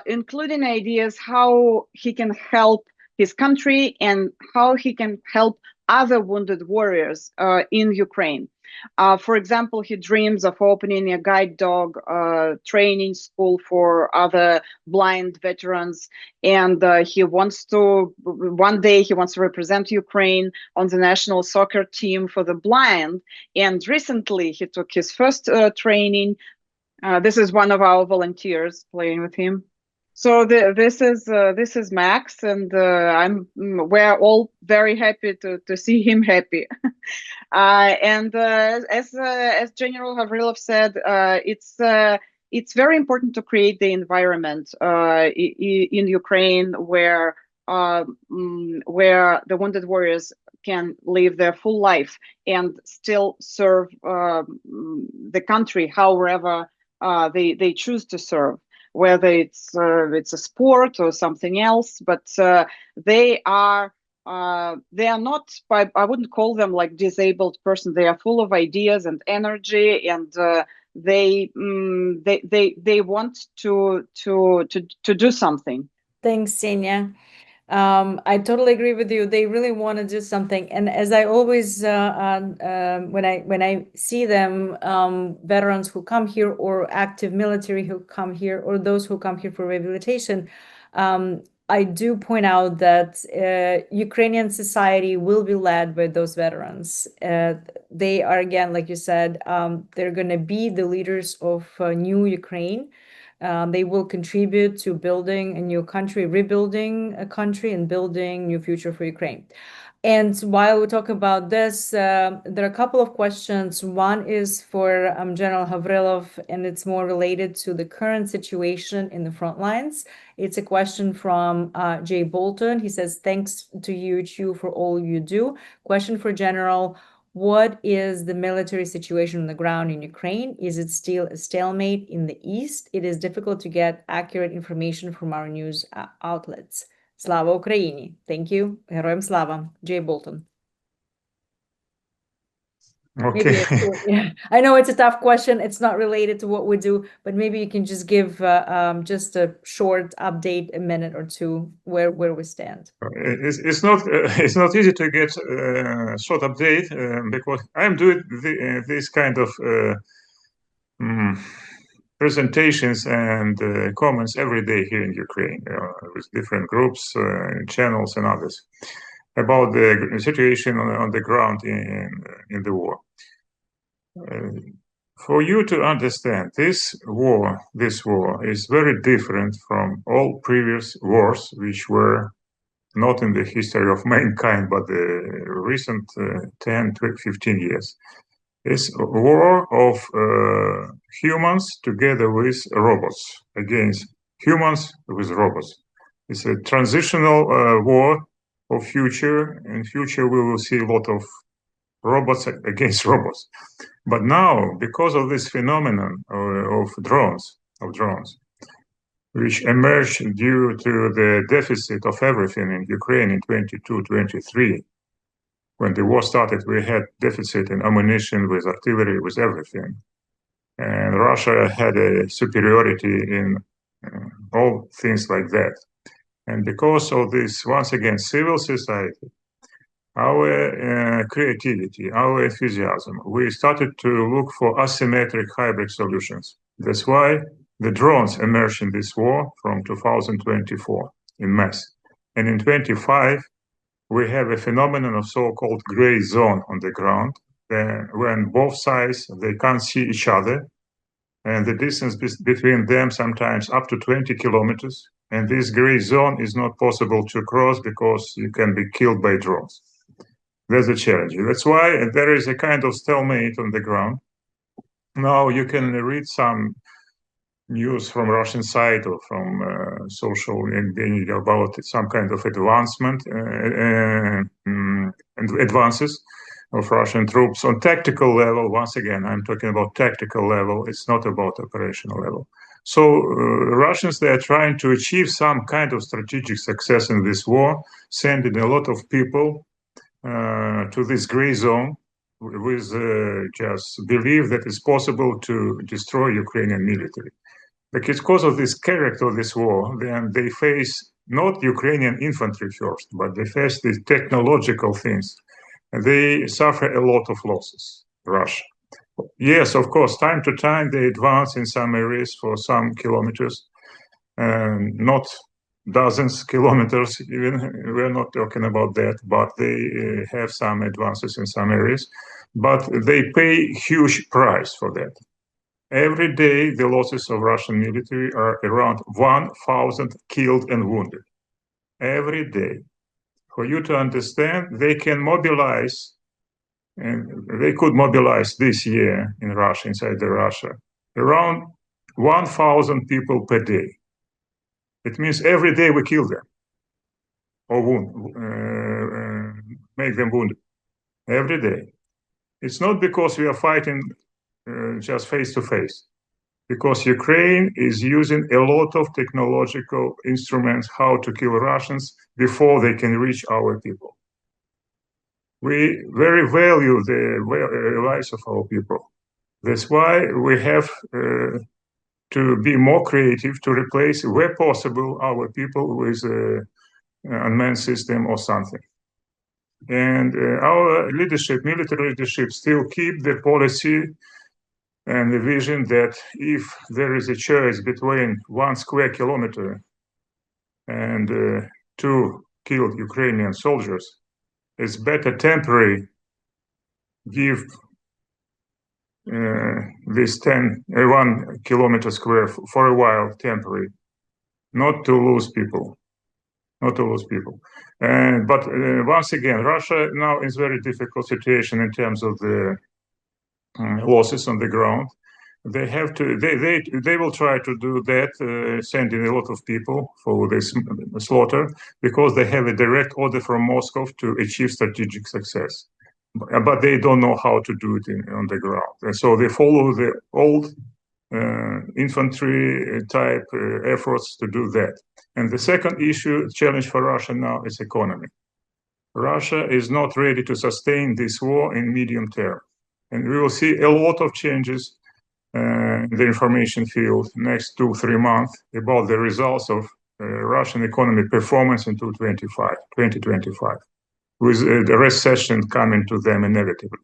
including ideas how he can help his country and how he can help other wounded warriors in Ukraine. For example, he dreams of opening a guide dog training school for other blind veterans, and he wants to, one day he wants to represent Ukraine on the national soccer team for the blind. And recently he took his first training. This is one of our volunteers playing with him. So this is Max, and we're all very happy to see him happy. And as General Havrylov said, it's very important to create the environment in Ukraine where the wounded warriors can live their full life and still serve the country however they choose to serve, whether it's a sport or something else. But they are not, I wouldn't call them like disabled person. They are full of ideas and energy, and they want to do something. Thanks, Ksenia. I totally agree with you. They really want to do something. And as I always, when I see them, veterans who come here, or active military who come here, or those who come here for rehabilitation, I do point out that Ukrainian society will be led by those veterans. They are, again, like you said, they're going to be the leaders of new Ukraine. They will contribute to building a new country, rebuilding a country, and building a new future for Ukraine. And while we talk about this, there are a couple of questions. One is for General Havrylov, and it's more related to the current situation in the front lines. It's a question from Jay Bolton. He says, thanks to you, Chu, for all you do. Question for General: what is the military situation on the ground in Ukraine? Is it still a stalemate in the east? It is difficult to get accurate information from our news outlets. Slava Ukraini. Thank you. Героям слава. Jay Bolton. Okay. Yeah. I know it's a tough question. It's not related to what we do, but maybe you can just give just a short update, a minute or two, where we stand. It's not easy to get a short update because I'm doing this kind of presentations and comments every day here in Ukraine with different groups, channels, and others about the situation on the ground in the war. For you to understand, this war is very different from all previous wars, which were not in the history of mankind, but the recent 10 to 15 years. It's a war of humans together with robots, against humans with robots. It's a transitional war of future. In future, we will see a lot of robots against robots. But now, because of this phenomenon of drones, which emerged due to the deficit of everything in Ukraine in 22-23, when the war started, we had deficit in ammunition, with artillery, with everything. And Russia had a superiority in all things like that. And because of this, once again, civil society, our creativity, our enthusiasm, we started to look for asymmetric hybrid solutions. That's why the drones emerged in this war from 2024 in mass. And in 25, we have a phenomenon of so-called gray zone on the ground, when both sides, they can't see each other, and the distance between them sometimes up to 20 kilometers. And this gray zone is not possible to cross because you can be killed by drones. There's a challenge. That's why there is a kind of stalemate on the ground. Now you can read some news from Russian side or from social media about some kind of advancement and advances of Russian troops on tactical level. Once again, I'm talking about tactical level. It's not about operational level. So Russians, they are trying to achieve some kind of strategic success in this war, sending a lot of people to this gray zone with just belief that it's possible to destroy Ukrainian military. Because of this character of this war, then they face not Ukrainian infantry first, but they face the technological things. And they suffer a lot of losses, Russia. Yes, of course, time to time they advance in some areas for some kilometers, not dozens kilometers even. We're not talking about that, but they have some advances in some areas, but they pay huge price for that. Every day the losses of Russian military are around 1,000 killed and wounded every day. For you to understand, they can mobilize, and they could mobilize this year in Russia, inside the Russia, around 1,000 people per day. It means every day we kill them or make them wounded every day. It's not because we are fighting just face to face, because Ukraine is using a lot of technological instruments how to kill Russians before they can reach our people. We very value the lives of our people. That's why we have to be more creative to replace, where possible, our people with unmanned system or something. And our leadership, military leadership, still keep the policy and the vision that if there is a choice between 1 square kilometer and 2 killed Ukrainian soldiers, it's better temporary give this 1 kilometer square for a while, temporary, not to lose people. But once again, Russia now is very difficult situation in terms of the losses on the ground. They have to. They will try to do that, sending a lot of people for this slaughter, because they have a direct order from Moscow to achieve strategic success. But they don't know how to do it on the ground, and so they follow the old infantry type efforts to do that. And the second challenge for Russia now is economy. Russia is not ready to sustain this war in medium term. And we will see a lot of changes in the information field next 2-3 months about the results of Russian economy performance in 2025, with the recession coming to them inevitably.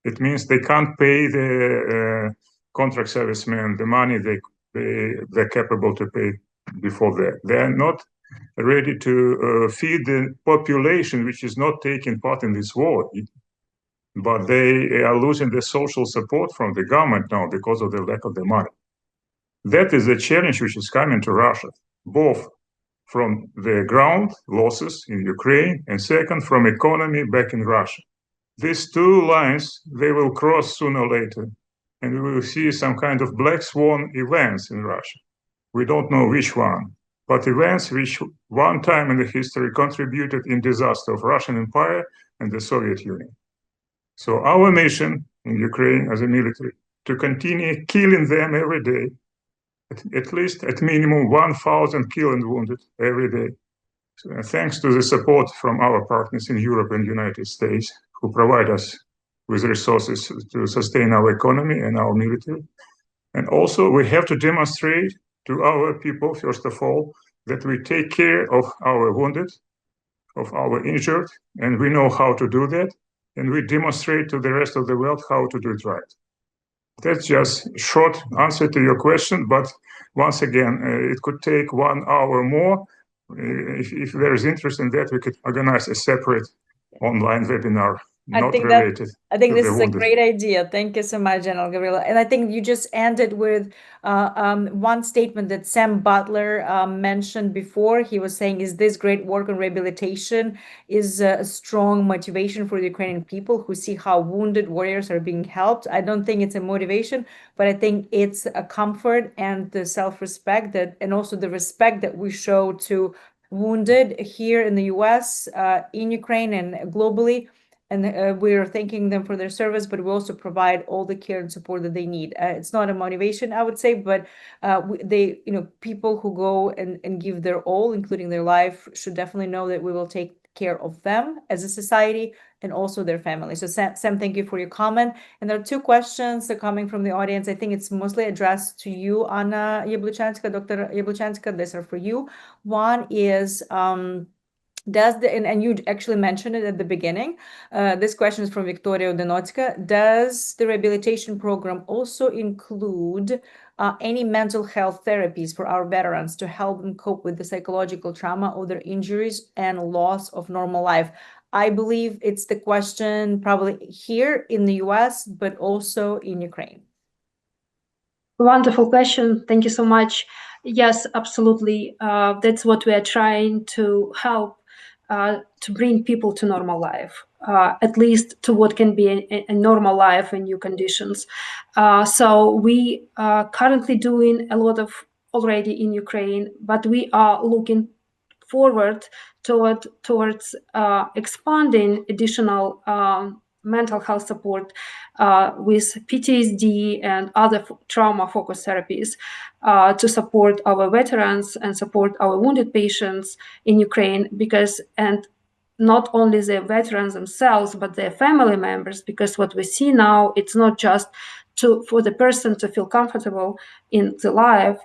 It means they can't pay the contract servicemen the money they're capable to pay before that. They are not ready to feed the population which is not taking part in this war, but they are losing the social support from the government now because of the lack of the money. That is the challenge which is coming to Russia, both from the ground losses in Ukraine and second from economy back in Russia. These two lines, they will cross sooner or later, and we will see some kind of black swan events in Russia. We don't know which one, but events which one time in the history contributed in disaster of Russian Empire and the Soviet Union. So our mission in Ukraine as a military, to continue killing them every day, at least at minimum 1,000 killed and wounded every day. So, thanks to the support from our partners in Europe and United States, who provide us with resources to sustain our economy and our military. And also we have to demonstrate to our people, first of all, that we take care of our wounded, of our injured, and we know how to do that. And we demonstrate to the rest of the world how to do it right. That's just a short answer to your question, but once again, it could take 1 hour more. If there is interest in that, we could organize a separate online webinar. I think this is a great idea. Thank you so much, General Gavrylov. And I think you just ended with one statement that Sam Butler mentioned before. He was saying, is this great work on rehabilitation is a strong motivation for the Ukrainian people who see how wounded warriors are being helped. I don't think it's a motivation, but I think it's a comfort and the self-respect and also the respect that we show to wounded here in the US, in Ukraine and globally. And we're thanking them for their service, but we also provide all the care and support that they need. It's not a motivation, I would say, but people who go and give their all, including their life, should definitely know that we will take care of them as a society and also their families. So Sam, thank you for your comment. And there are 2 questions that are coming from the audience. I think it's mostly addressed to you, Anna Yabluchanska, Dr. Yabluchanska. These are for you. One is, and you actually mentioned it at the beginning. This question is from Victoria Odenotska. Does the rehabilitation program also include any mental health therapies for our veterans to help them cope with the psychological trauma or their injuries and loss of normal life? I believe it's the question probably here in the US, but also in Ukraine. Wonderful question. Thank you so much. Yes, absolutely. That's what we are trying to help to bring people to normal life, at least to what can be a normal life in new conditions. So we are currently doing a lot of already in Ukraine, but we are looking forward towards expanding additional mental health support with PTSD and other trauma-focused therapies to support our veterans and support our wounded patients in Ukraine, and not only the veterans themselves, but their family members, because what we see now, it's not just for the person to feel comfortable in the life,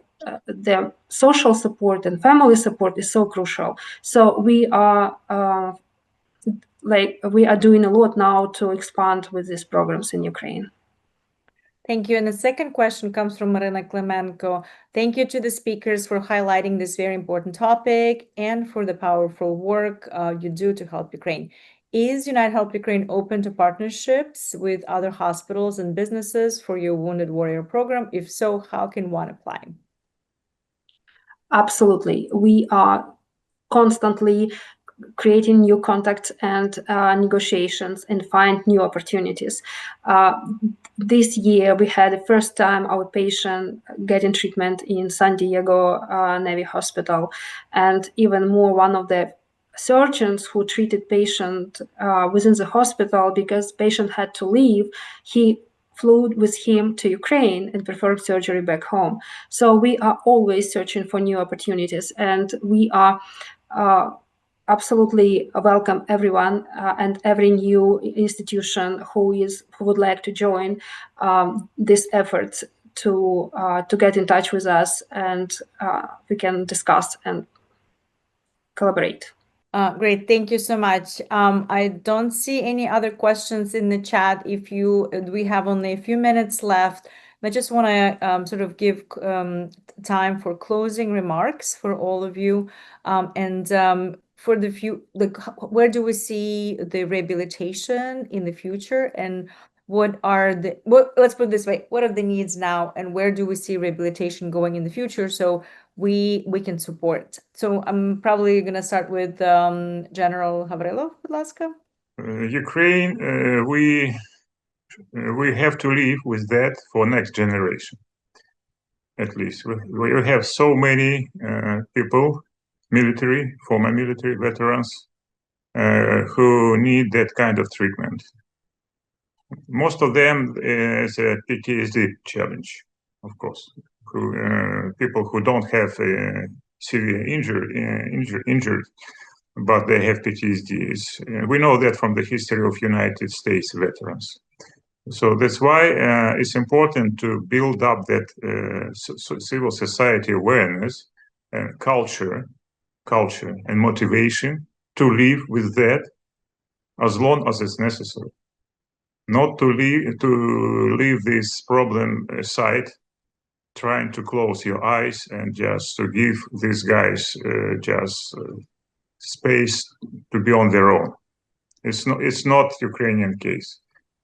the social support and family support is so crucial. So we are doing a lot now to expand with these programs in Ukraine. Thank you. And the second question comes from Maryna Klemenko. Thank you to the speakers for highlighting this very important topic and for the powerful work you do to help Ukraine. Is Unite Help Ukraine open to partnerships with other hospitals and businesses for your Wounded Warrior program? If so, how can one apply? Absolutely. We are constantly creating new contacts and negotiations and find new opportunities. This year, we had the first time our patient getting treatment in San Diego Navy Hospital, and even more, one of the surgeons who treated patient within the hospital, because patient had to leave, he flew with him to Ukraine and performed surgery back home. So we are always searching for new opportunities, and we are absolutely welcome everyone and every new institution who would like to join this effort to get in touch with us, and we can discuss and collaborate. Great, thank you so much. I don't see any other questions in the chat. We have only a few minutes left. I just want to sort of give time for closing remarks for all of you, and for where do we see the rehabilitation in the future, and let's put it this way, what are the needs now, and where do we see rehabilitation going in the future, so we can support. So I'm probably going to start with General Havrylov, Будь-ласка. Ukraine, we have to live with that for next generation. At least we have so many people, former military veterans, who need that kind of treatment. Most of them is a PTSD challenge, of course. People who don't have severe injury, but they have PTSDs. We know that from the history of United States veterans. So that's why it's important to build up that civil society awareness and culture and motivation to live with that as long as it's necessary. Not to leave this problem aside, trying to close your eyes and just to give these guys space to be on their own. It's not Ukrainian case.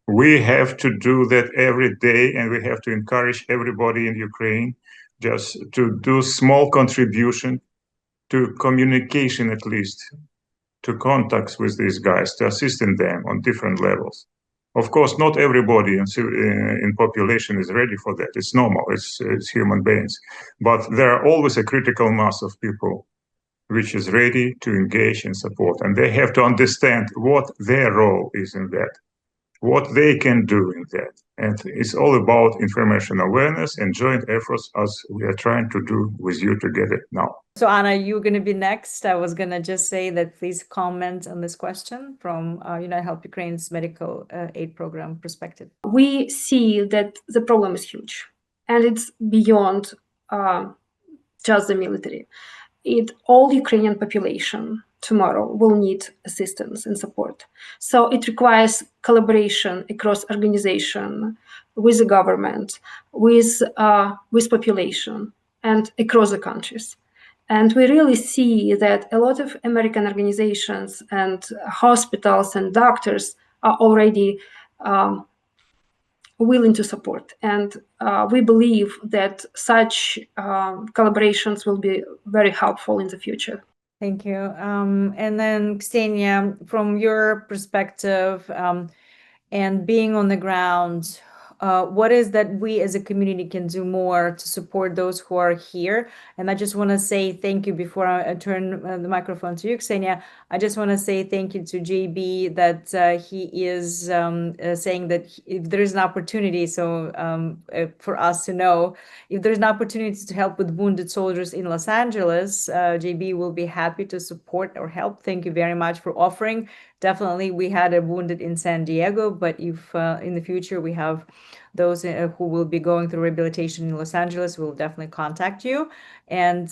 We have to do that every day, and we have to encourage everybody in Ukraine just to do small contribution to communication, at least to contacts with these guys, to assisting them on different levels. Of course, not everybody in population is ready for that. It's normal. It's human beings. But there are always a critical mass of people which is ready to engage and support. And they have to understand what their role is in that, what they can do in that. And it's all about information awareness and joint efforts, as we are trying to do with you together now. So Anna, you're going to be next. I was going to just say that please comment on this question from United Help Ukraine's medical aid program perspective. We see that the problem is huge, and it's beyond just the military. All Ukrainian population tomorrow will need assistance and support. So it requires collaboration across organization, with the government, with population, and across the countries. And we really see that a lot of American organizations and hospitals and doctors are already willing to support. And we believe that such collaborations will be very helpful in the future. Thank you. And then Ksenia, from your perspective and being on the ground, what is that we as a community can do more to support those who are here? And I just want to say thank you before I turn the microphone to you, Ksenia. I just want to say thank you to JB that he is saying that if there is an opportunity, for us to know, if there's an opportunity to help with wounded soldiers in Los Angeles, JB will be happy to support or help. Thank you very much for offering. Definitely, we had a wounded in San Diego, but if in the future we have those who will be going through rehabilitation in Los Angeles, we'll definitely contact you. And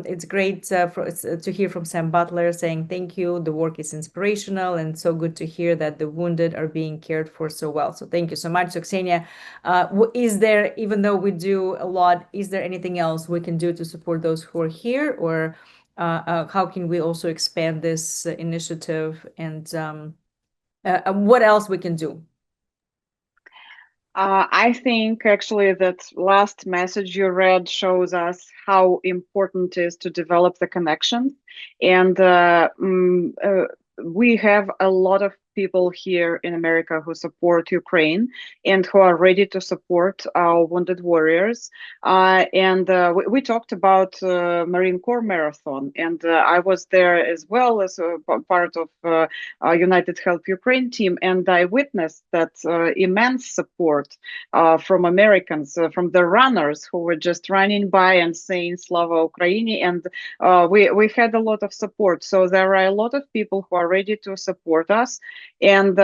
it's great to hear from Sam Butler saying thank you. The work is inspirational, and so good to hear that the wounded are being cared for so well. So thank you so much. So Ksenia, is there, even though we do a lot, is there anything else we can do to support those who are here, or how can we also expand this initiative, and what else we can do? I think actually that last message you read shows us how important it is to develop the connection. And we have a lot of people here in America who support Ukraine and who are ready to support our wounded warriors. We talked about Marine Corps Marathon, and I was there as well as a part of United Help Ukraine team, and I witnessed that immense support from Americans, from the runners who were just running by and saying Slava Ukraini, and we had a lot of support. So there are a lot of people who are ready to support us, and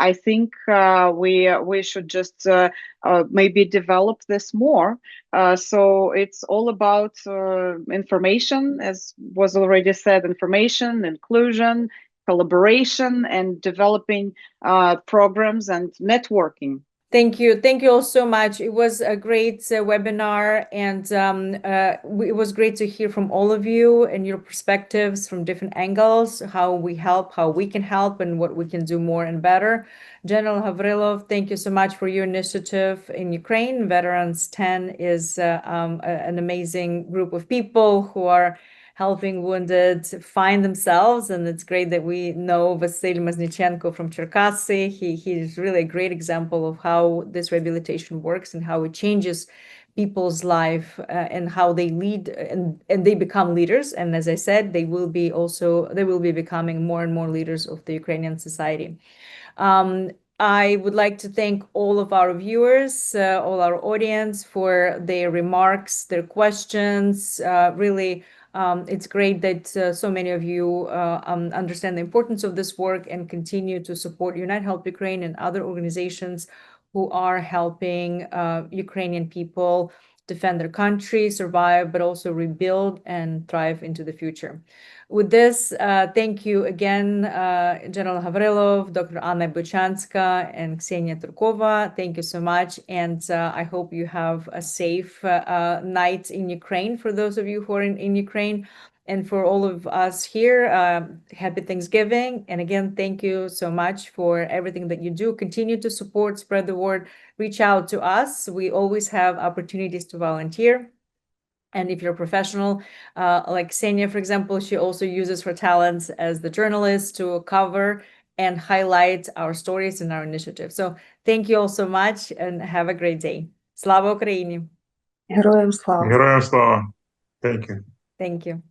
I think we should just maybe develop this more. So it's all about information, as was already said, information, inclusion, collaboration, and developing programs and networking. Thank you. Thank you all so much. It was a great webinar, and it was great to hear from all of you and your perspectives from different angles, how we help, how we can help, and what we can do more and better. General Havrylov, thank you so much for your initiative in Ukraine. Veterans 10 is an amazing group of people who are helping wounded find themselves, and it's great that we know Vasily Maznichenko from Cherkasy. He's really a great example of how this rehabilitation works and how it changes people's life and how they lead and they become leaders. And as I said, they will be becoming more and more leaders of the Ukrainian society. I would like to thank all of our viewers, all our audience, for their remarks, their questions. Really, it's great that so many of you understand the importance of this work and continue to support Unite Help Ukraine and other organizations who are helping Ukrainian people defend their country, survive, but also rebuild and thrive into the future. With this, thank you again, General Havrylov, Dr. A.Yabluchanska, and Ksenia Turkova. Thank you so much, and I hope you have a safe night in Ukraine for those of you who are in Ukraine. And for all of us here, happy Thanksgiving. And again, thank you so much for everything that you do. Continue to support, spread the word, reach out to us. We always have opportunities to volunteer. And if you're a professional, like Ksenia, for example, she also uses her talents as the journalist to cover and highlight our stories and our initiatives. So thank you all so much and have a great day. Slava Ukraini! Героям слава! Героям слава. Thank you. Thank you.